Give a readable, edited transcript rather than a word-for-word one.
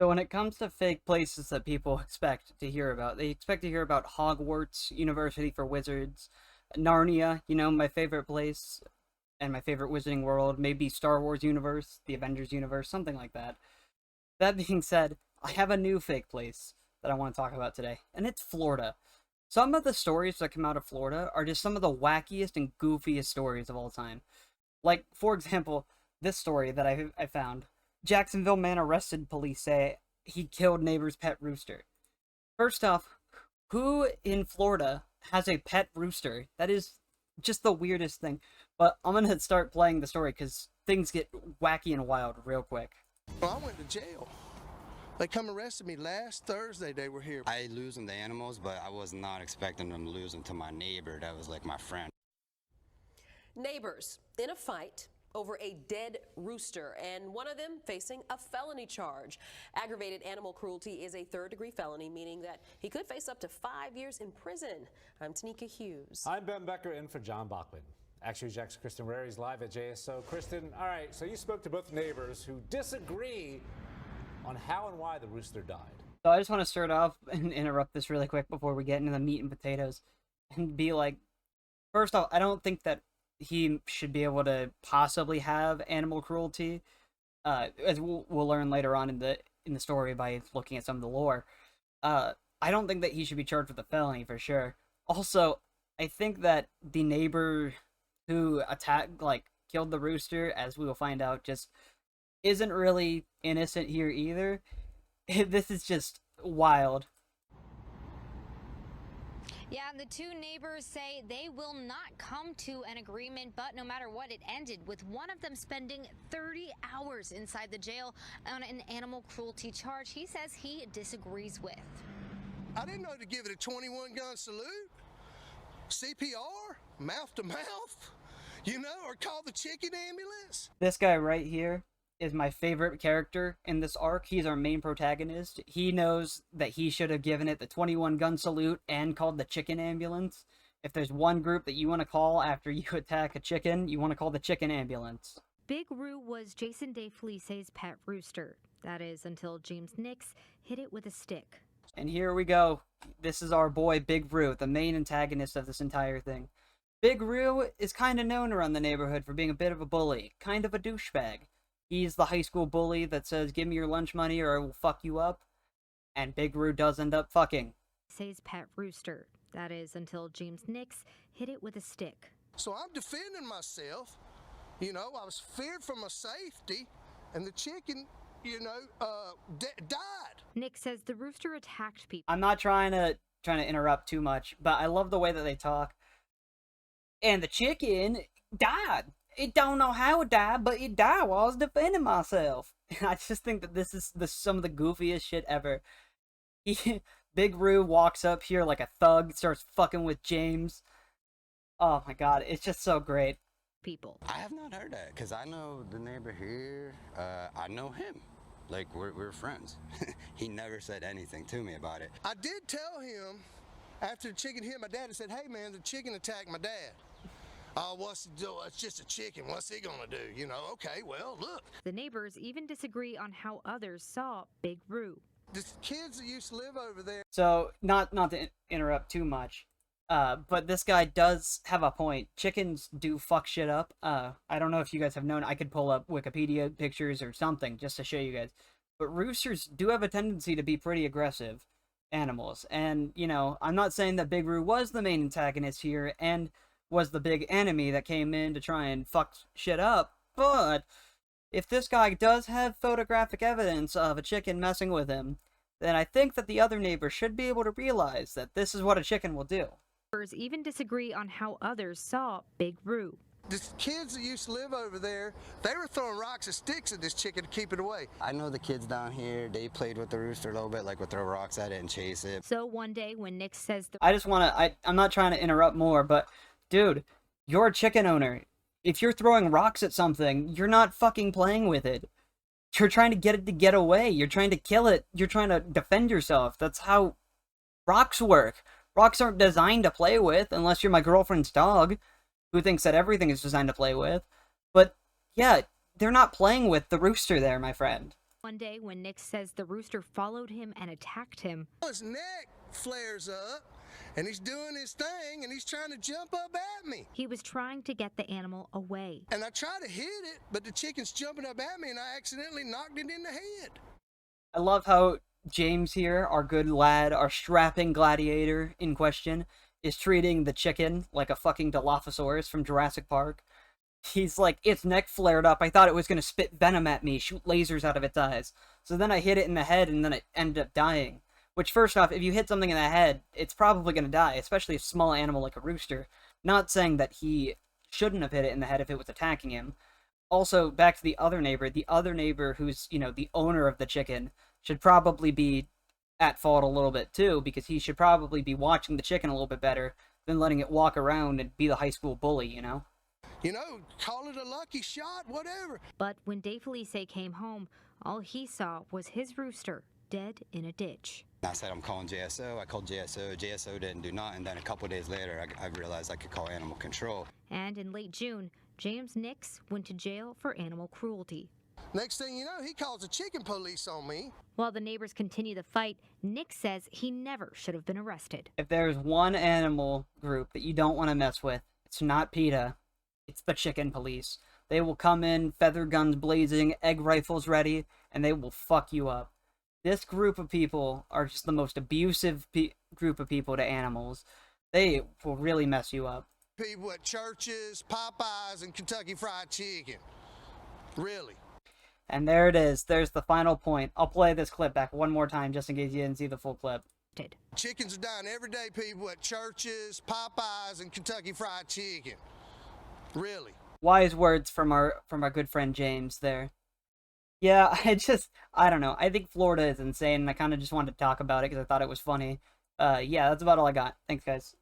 So when it comes to fake places that people expect to hear about, they expect to hear about Hogwarts, University for Wizards, Narnia, my favorite place and my favorite wizarding world, maybe Star Wars universe, the Avengers universe, something like that. That being said, I have a new fake place that I want to talk about today, and it's Florida. Some of the stories that come out of Florida are just some of the wackiest and goofiest stories of all time. Like, for example, this story that I found. Jacksonville man arrested, police say he killed neighbor's pet rooster. First off, who in Florida has a pet rooster? That is just the weirdest thing. But I'm gonna start playing the story because things get wacky and wild real quick. Well, I went to jail. They come arrested me last Thursday. They were here. I losing the animals, but I was not expecting them to lose them to my neighbor. That was like my friend. Neighbors in a fight over a dead rooster, and one of them facing a felony charge. Aggravated animal cruelty is a third-degree felony, meaning that he could face up to 5 years in prison. I'm Tanika Hughes. I'm Ben Becker in for John Bachman. Actually, Jack's Kristen Rare is live at JSO. Kristen, all right, so you spoke to both neighbors who disagree on how and why the rooster died. So I just want to start off and interrupt this really quick before we get into the meat and potatoes and be like, first off, I don't think that he should be able to possibly have animal cruelty, as we'll learn later on in the story by looking at some of the lore. I don't think that he should be charged with a felony for sure. Also, I think that the neighbor who killed the rooster, as we will find out, just isn't really innocent here either. This is just wild. Yeah, and the two neighbors say they will not come to an agreement, but no matter what, it ended with one of them spending 30 hours inside the jail on an animal cruelty charge he says he disagrees with. I didn't know to give it a 21 gun salute, CPR, mouth to mouth, or call the chicken ambulance. This guy right here is my favorite character in this arc. He's our main protagonist. He knows that he should have given it the 21 gun salute and called the chicken ambulance. If there's one group that you want to call after you attack a chicken, you want to call the chicken ambulance. Big Roo was Jason Day Felice's pet rooster. That is, until James Nix hit it with a stick. And here we go. This is our boy Big Roo, the main antagonist of this entire thing. Big Roo is kind of known around the neighborhood for being a bit of a bully, kind of a douchebag. He's the high school bully that says, give me your lunch money or I will fuck you up. And Big Roo does end up fucking. Says pet rooster. That is, until James Nix hit it with a stick. So I'm defending myself. I was feared for my safety, and the chicken, died. Nix says the rooster attacked people. I'm not trying to interrupt too much, but I love the way that they talk. And the chicken died. It don't know how it died, but it died while I was defending myself. And I just think that this is some of the goofiest shit ever. Big Roo walks up here like a thug, starts fucking with James. Oh my god, it's just so great. People. I have not heard that, because I know the neighbor here. I know him. Like, we're friends. He never said anything to me about it. I did tell him, after the chicken hit my dad, I said, hey man, the chicken attacked my dad. It's just a chicken. What's he gonna do? Okay, well, look. The neighbors even disagree on how others saw Big Roo. The kids that used to live over there. So, not to interrupt too much, but this guy does have a point. Chickens do fuck shit up. I don't know if you guys have known. I could pull up Wikipedia pictures or something just to show you guys. But roosters do have a tendency to be pretty aggressive animals. And, I'm not saying that Big Roo was the main antagonist here and was the big enemy that came in to try and fuck shit up, but if this guy does have photographic evidence of a chicken messing with him, then I think that the other neighbor should be able to realize that this is what a chicken will do. Neighbors even disagree on how others saw Big Roo. The kids that used to live over there, they were throwing rocks and sticks at this chicken to keep it away. I know the kids down here, they played with the rooster a little bit, like would throw rocks at it and chase it. So one day when Nick says I'm not trying to interrupt more, but dude, you're a chicken owner. If you're throwing rocks at something, you're not fucking playing with it. You're trying to get it to get away. You're trying to kill it. You're trying to defend yourself. That's how rocks work. Rocks aren't designed to play with, unless you're my girlfriend's dog, who thinks that everything is designed to play with. But, yeah, they're not playing with the rooster there, my friend. One day, when Nick says the rooster followed him and attacked him, His neck flares up, and he's doing his thing, and he's trying to jump up at me. he was trying to get the animal away. And I try to hit it, but the chicken's jumping up at me, and I accidentally knocked it in the head. I love how James here, our good lad, our strapping gladiator in question, is treating the chicken like a fucking Dilophosaurus from Jurassic Park. He's like, its neck flared up. I thought it was going to spit venom at me, shoot lasers out of its eyes. So then I hit it in the head, and then it ended up dying. Which, first off, if you hit something in the head, it's probably going to die, especially a small animal like a rooster. Not saying that he shouldn't have hit it in the head if it was attacking him. Also, back to the other neighbor who's, the owner of the chicken, should probably be at fault a little bit too, because he should probably be watching the chicken a little bit better than letting it walk around and be the high school bully, Call it a lucky shot, whatever. But when Dave Felice came home, all he saw was his rooster dead in a ditch. I said I'm calling JSO. I called JSO. JSO didn't do nothing. Then a couple days later, I realized I could call animal control. And in late June, James Nix went to jail for animal cruelty. Next thing you know, he calls the chicken police on me. While the neighbors continue the fight, Nick says he never should have been arrested. If there's one animal group that you don't want to mess with, it's not PETA. It's the chicken police. They will come in, feather guns blazing, egg rifles ready, and they will fuck you up. This group of people are just the most abusive group of people to animals. They will really mess you up. People at churches, Popeyes, and Kentucky Fried Chicken. Really. And there it is. There's the final point. I'll play this clip back one more time just in case you didn't see the full clip. Chickens are dying every day, people at churches, Popeyes, and Kentucky Fried Chicken. Really. Wise words from our good friend James there. Yeah, I don't know. I think Florida is insane, and I kind of just wanted to talk about it because I thought it was funny. Yeah, that's about all I got. Thanks, guys.